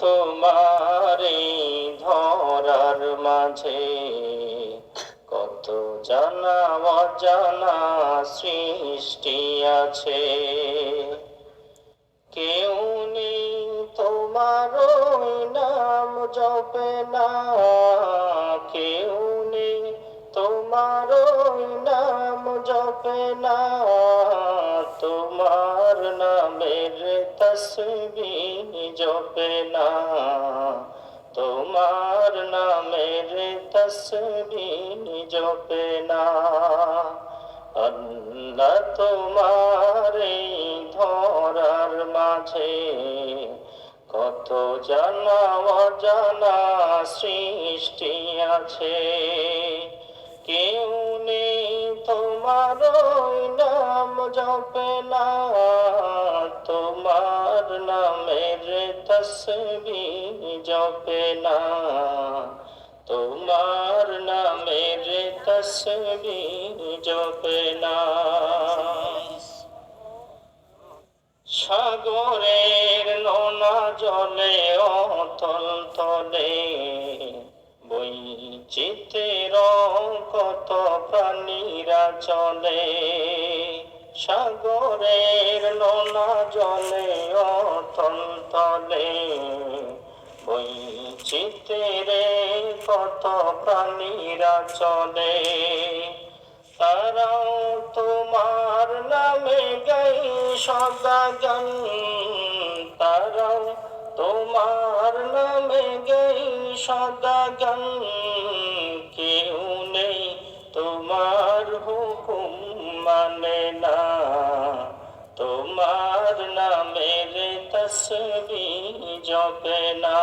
তোমারে ধরার মাঝে কত জানা অজানা সৃষ্টি আছে। কেউ নেই তোমার নাম জপে না, কেউ নেই তোমার নাম জপে না, তোমার নামের তসবিহ জপে না, তোমার নামের তসবিহ জপে না। আল্লাহ তোমার এই ধরার মাঝে কত জানা অজানা সৃষ্টি আছে। কেউ নেই তোমার নাম জপে না, তোমার নামের তসবিহ জপে না, তোমার নামের তসবিহ জপে না। সাগরের নোনা জলে অতল তলে বৈচিত্র্যের কত প্রাণীরা চলে। সাগরের নোনা জলে অতল তলে বৈচিত্র্যের কত প্রাণীরা চলে। তারাও তোমার নামে গাই সদা গান, তারাও তোমার নামে গাই সদা গান। কেউ নেই তোমার হুকুম মানে না, তোমার নামের তসবিহ জপে না।